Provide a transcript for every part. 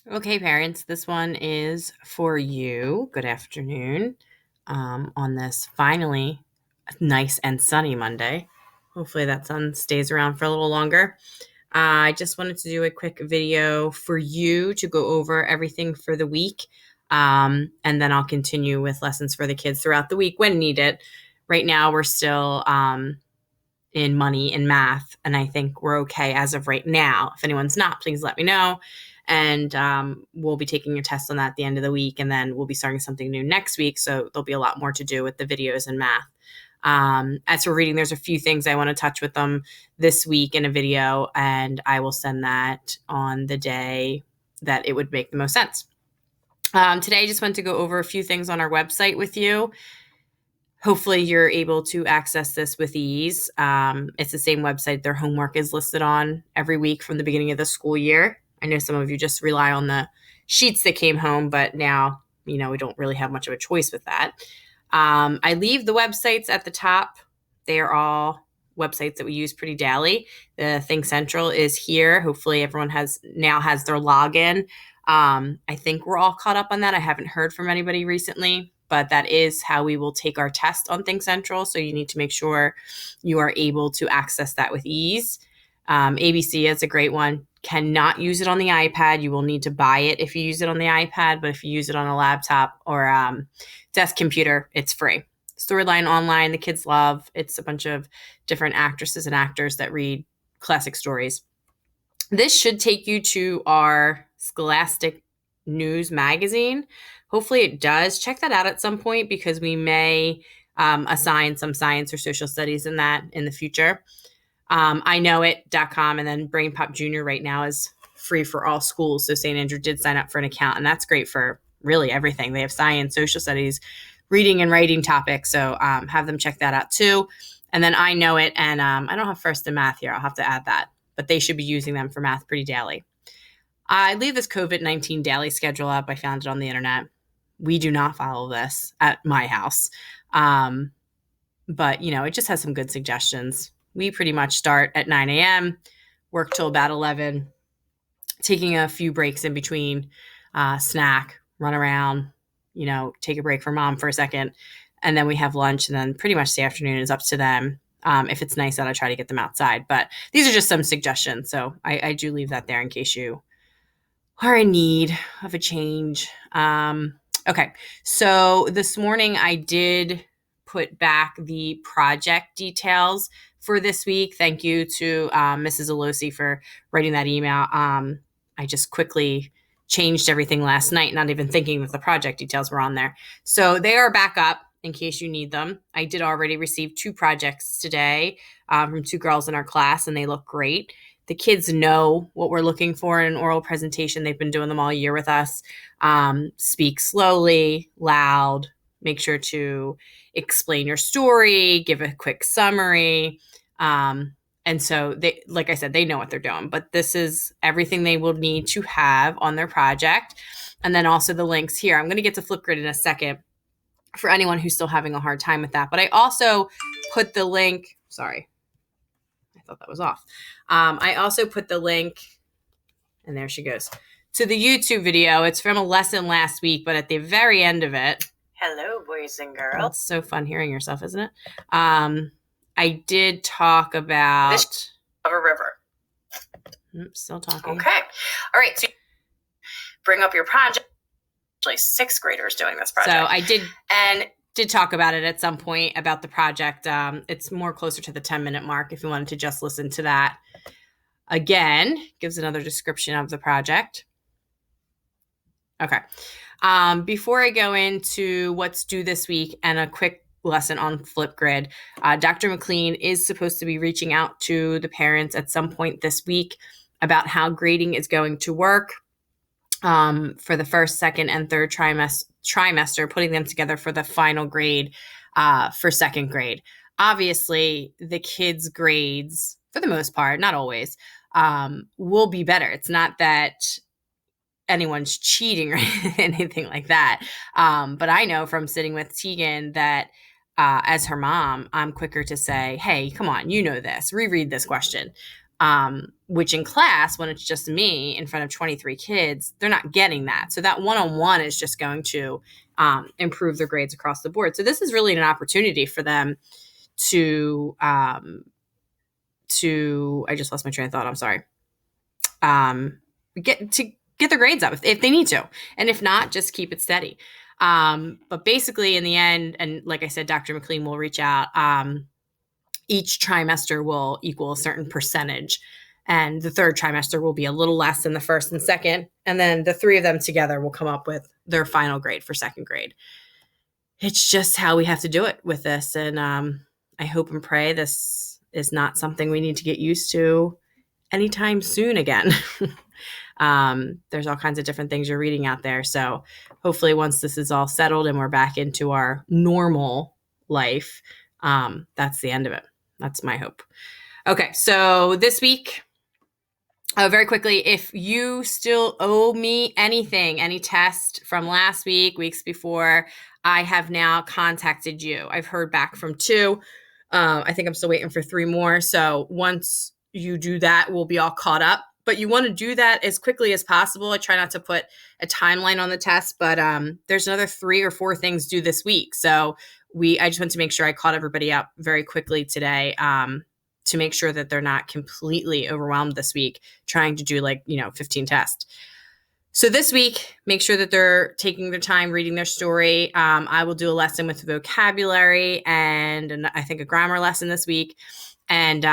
Okay, parents, this one is for you. Good afternoon on this finally nice and sunny Monday. Hopefully that sun stays around for a little longer. I just wanted to do a quick video for you to go over everything for the week. And then I'll continue with lessons for the kids throughout the week when needed. Right now, we're still in money and math, and I think we're okay as of right now. If anyone's not, please let me know. And we'll be taking a test on that at the end of the week, and then we'll be starting something new next week. So there'll be a lot more to do with the videos and math. As for reading, there's a few things I want to touch with them this week in a video, and I will send that on the day that it would make the most sense. Today, I just want to go over a few things on our website with you. Hopefully you're able to access this with ease. It's the same website their homework is listed on every week from the beginning of the school year. I know some of you just rely on the sheets that came home, but now, we don't really have much of a choice with that. I leave the websites at the top. They are all websites that we use pretty daily. The Think Central is here. Hopefully everyone now has their login. I think we're all caught up on that. I haven't heard from anybody recently, but that is how we will take our test on Think Central. So you need to make sure you are able to access that with ease. ABC is a great one. Cannot use it on the iPad. You will need to buy it if you use it on the iPad, but if you use it on a laptop or desk computer, it's free. Storyline Online, the kids love. It's a bunch of different actresses and actors that read classic stories. This should take you to our Scholastic News magazine. Hopefully it does. Check that out at some point because we may assign some science or social studies in that in the future. iknowit.com and then Brain Pop Junior right now is free for all schools. So St. Andrew did sign up for an account, and that's great for really everything. They have science, social studies, reading and writing topics. So have them check that out too. And then I Know It, and I don't have First in Math here. I'll have to add that, but they should be using them for math pretty daily. I leave this COVID-19 daily schedule up. I found it on the internet. We do not follow this at my house. But, it just has some good suggestions. We pretty much start at 9 a.m., work till about 11, taking a few breaks in between, snack, run around, take a break from mom for a second. And then we have lunch, and then pretty much the afternoon is up to them. If it's nice out, I try to get them outside. But these are just some suggestions. So I do leave that there in case you are in need of a change. Okay, so this morning I did put back the project details for this week. Thank you to Mrs. Alosi for writing that email. I just quickly changed everything last night, not even thinking that the project details were on there. So they are back up in case you need them. I did already receive 2 projects today from 2 girls in our class, and they look great. The kids know what we're looking for in an oral presentation. They've been doing them all year with us. Speak slowly, loud, make sure to explain your story, give a quick summary. And so they, like I said, they know what they're doing, but this is everything they will need to have on their project. And then also the links here. I'm going to get to Flipgrid in a second for anyone who's still having a hard time with that. But I also put the link, sorry, I thought that was off. I also put the link, and there she goes, to the YouTube video. It's from a lesson last week, but at the very end of it, hello, boys and girls. It's so fun hearing yourself, isn't it? I did talk about this of a river. Still talking. Okay. All right. So bring up your project. Actually, 6th graders doing this project. So I did talk about it at some point about the project. It's more closer to the 10-minute mark if you wanted to just listen to that. Again, gives another description of the project. Okay. Before I go into what's due this week and a quick lesson on Flipgrid, Dr. McLean is supposed to be reaching out to the parents at some point this week about how grading is going to work for the first, second, and third trimester, putting them together for the final grade for 2nd grade. Obviously, the kids' grades, for the most part, not always, will be better. It's not that anyone's cheating or anything like that. But I know from sitting with Tegan that as her mom, I'm quicker to say, hey, come on, you know this, reread this question. which in class, when it's just me in front of 23 kids, they're not getting that. So that one-on-one is just going to improve their grades across the board. So this is really an opportunity for them to I just lost my train of thought. I'm sorry. Get their grades up if they need to. And if not, just keep it steady. But basically in the end, and like I said, Dr. McLean will reach out. Each trimester will equal a certain percentage. And the third trimester will be a little less than the first and second. And then the three of them together will come up with their final grade for second grade. It's just how we have to do it with this. And I hope and pray this is not something we need to get used to anytime soon again. There's all kinds of different things you're reading out there. So hopefully once this is all settled and we're back into our normal life, that's the end of it. That's my hope. Okay, so this week, very quickly, if you still owe me anything, any test from last week, weeks before, I have now contacted you. I've heard back from 2. I think I'm still waiting for 3 more. So once you do that, we'll be all caught up. But you want to do that as quickly as possible. I try not to put a timeline on the test, but there's another 3 or 4 things due this week. So I just want to make sure I caught everybody up very quickly today to make sure that they're not completely overwhelmed this week trying to do 15 tests. So this week, make sure that they're taking their time reading their story. I will do a lesson with vocabulary and I think a grammar lesson this week. And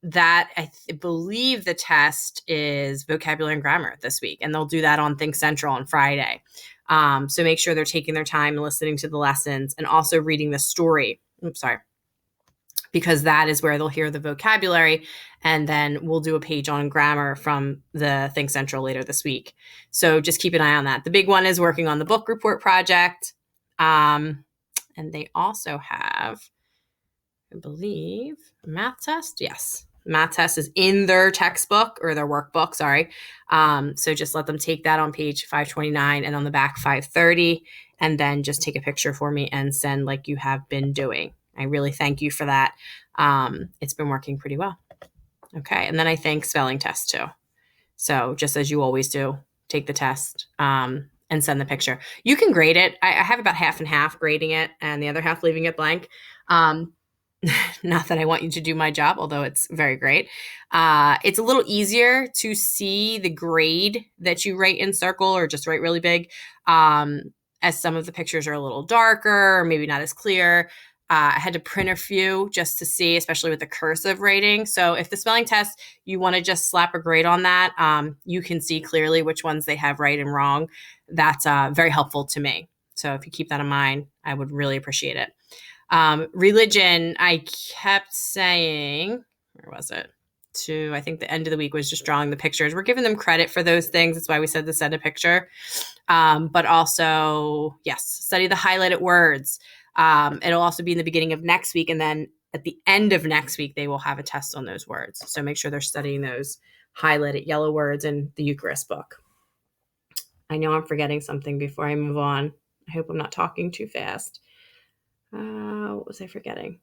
that I believe the test is vocabulary and grammar this week. And they'll do that on Think Central on Friday. So make sure they're taking their time and listening to the lessons and also reading the story. Because that is where they'll hear the vocabulary. And then we'll do a page on grammar from the Think Central later this week. So just keep an eye on that. The big one is working on the book report project. And they also have, I believe, a math test. Yes. Math test is in their textbook or their workbook. Sorry. So just let them take that on page 529 and on the back 530, and then just take a picture for me and send like you have been doing. I really thank you for that. It's been working pretty well. Okay. And then I think spelling test too. So just as you always do, take the test and send the picture. You can grade it. I have about half and half grading it and the other half leaving it blank. Not that I want you to do my job, although it's very great. It's a little easier to see the grade that you write in circle or just write really big, as some of the pictures are a little darker or maybe not as clear. I had to print a few just to see, especially with the cursive writing. So if the spelling test, you want to just slap a grade on that, you can see clearly which ones they have right and wrong. That's very helpful to me. So if you keep that in mind, I would really appreciate it. Religion, I kept saying, where was it? I think the end of the week was just drawing the pictures. We're giving them credit for those things. That's why we said to send a picture. But also, yes, study the highlighted words. It'll also be in the beginning of next week. And then at the end of next week, they will have a test on those words. So make sure they're studying those highlighted yellow words in the Eucharist book. I know I'm forgetting something before I move on. I hope I'm not talking too fast. What was I forgetting?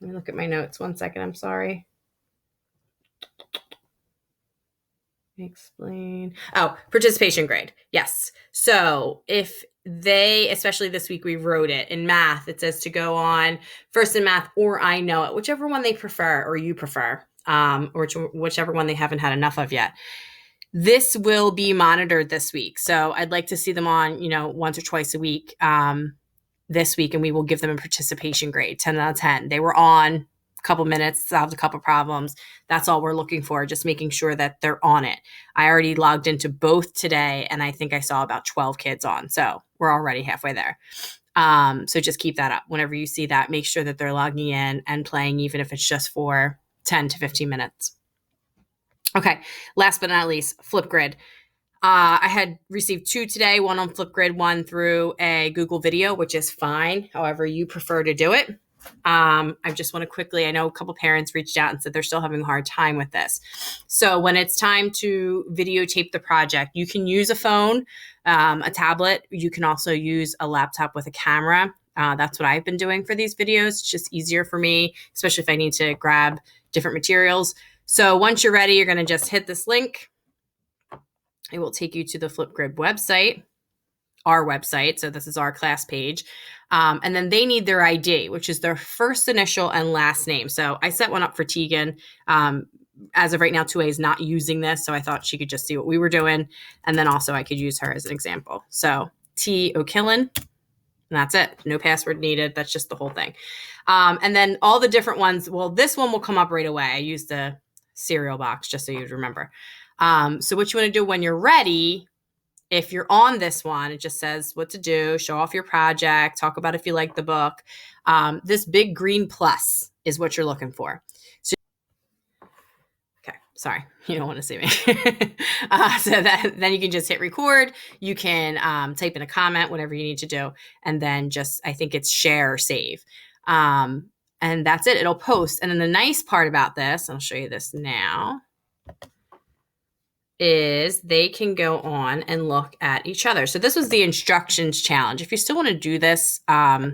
Let me look at my notes. 1 second. I'm sorry. Explain. Oh, participation grade. Yes. So if they, especially this week, we wrote it in math, it says to go on first in math or I know it, whichever one they prefer or you prefer, or whichever one they haven't had enough of yet. This will be monitored this week. So I'd like to see them on, once or twice a week this week, and we will give them a participation grade, 10 out of 10. They were on a couple minutes, solved a couple problems. That's all we're looking for, just making sure that they're on it. I already logged into both today, and I think I saw about 12 kids on. So we're already halfway there. So just keep that up. Whenever you see that, make sure that they're logging in and playing, even if it's just for 10 to 15 minutes. Okay, last but not least, Flipgrid. I had received 2 today, one on Flipgrid, one through a Google video, which is fine, however you prefer to do it. I just want to quickly, I know a couple parents reached out and said they're still having a hard time with this. So when it's time to videotape the project, you can use a phone, a tablet. You can also use a laptop with a camera. That's what I've been doing for these videos. It's just easier for me, especially if I need to grab different materials. So once you're ready, you're going to just hit this link. It will take you to the Flipgrid website, our website. So this is our class page. And then they need their ID, which is their first initial and last name. So I set one up for Tegan. As of right now, 2A is not using this. So I thought she could just see what we were doing. And then also I could use her as an example. So T. O'Killen. And that's it. No password needed. That's just the whole thing. And then all the different ones. Well, this one will come up right away. I used the cereal box just so you'd remember. So what you want to do when you're ready, if you're on this one, it just says what to do, show off your project, talk about if you like the book. This big green plus is what you're looking for. So, okay, sorry, you don't want to see me. Then you can just hit record. You can type in a comment, whatever you need to do. And then just, I think it's share or save. And that's it. It'll post. And then the nice part about this, I'll show you this now, is they can go on and look at each other. So this was the instructions challenge. If you still want to do this, oh,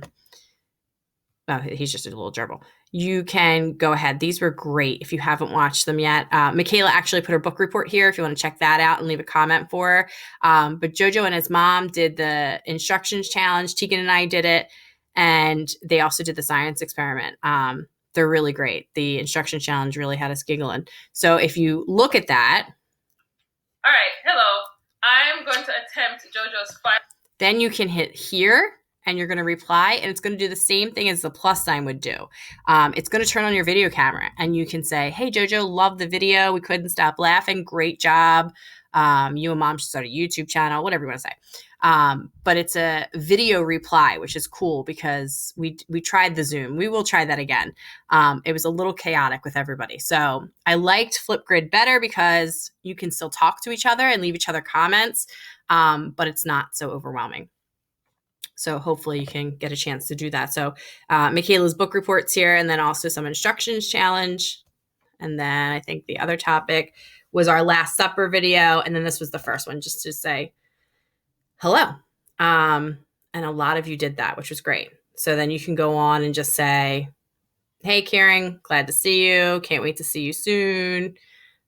he's just a little gerbil. You can go ahead. These were great if you haven't watched them yet. Michaela actually put her book report here if you want to check that out and leave a comment for her. But Jojo and his mom did the instructions challenge. Tegan and I did it. And they also did the science experiment. They're really great. The instruction challenge really had us giggling. So if you look at that, all right, hello. I'm going to attempt JoJo's final. Then you can hit here and you're going to reply, and it's going to do the same thing as the plus sign would do. It's going to turn on your video camera and you can say, hey, JoJo, love the video. We couldn't stop laughing. Great job. You and mom should start a YouTube channel, whatever you want to say. But it's a video reply, which is cool because we tried the Zoom. We will try that again. It was a little chaotic with everybody. So I liked Flipgrid better because you can still talk to each other and leave each other comments, but it's not so overwhelming. So hopefully you can get a chance to do that. So Michaela's book reports here, and then also some instructions challenge. And then I think the other topic was our Last Supper video. And then this was the first one, just to say hello. And a lot of you did that, which was great. So then you can go on and just say, hey, Karen, glad to see you. Can't wait to see you soon.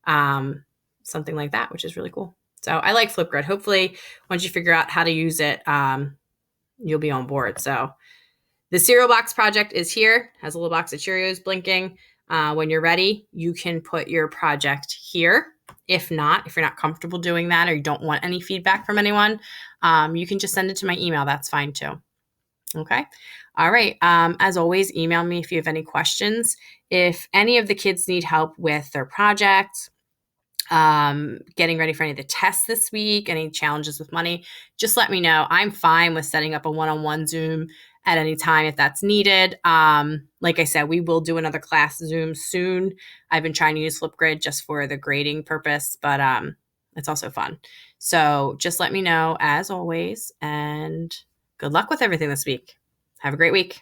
Something like that, which is really cool. So I like Flipgrid. Hopefully, once you figure out how to use it, you'll be on board. So the cereal box project is here, has a little box of Cheerios blinking. When you're ready, you can put your project here. If not, if you're not comfortable doing that or you don't want any feedback from anyone, you can just send it to my email. That's fine too. Okay. All right. As always, email me if you have any questions. If any of the kids need help with their projects, getting ready for any of the tests this week, any challenges with money, just let me know. I'm fine with setting up a one-on-one Zoom at any time if that's needed. Like I said, we will do another class Zoom soon. I've been trying to use Flipgrid just for the grading purpose, but it's also fun. So just let me know as always, and good luck with everything this week. Have a great week.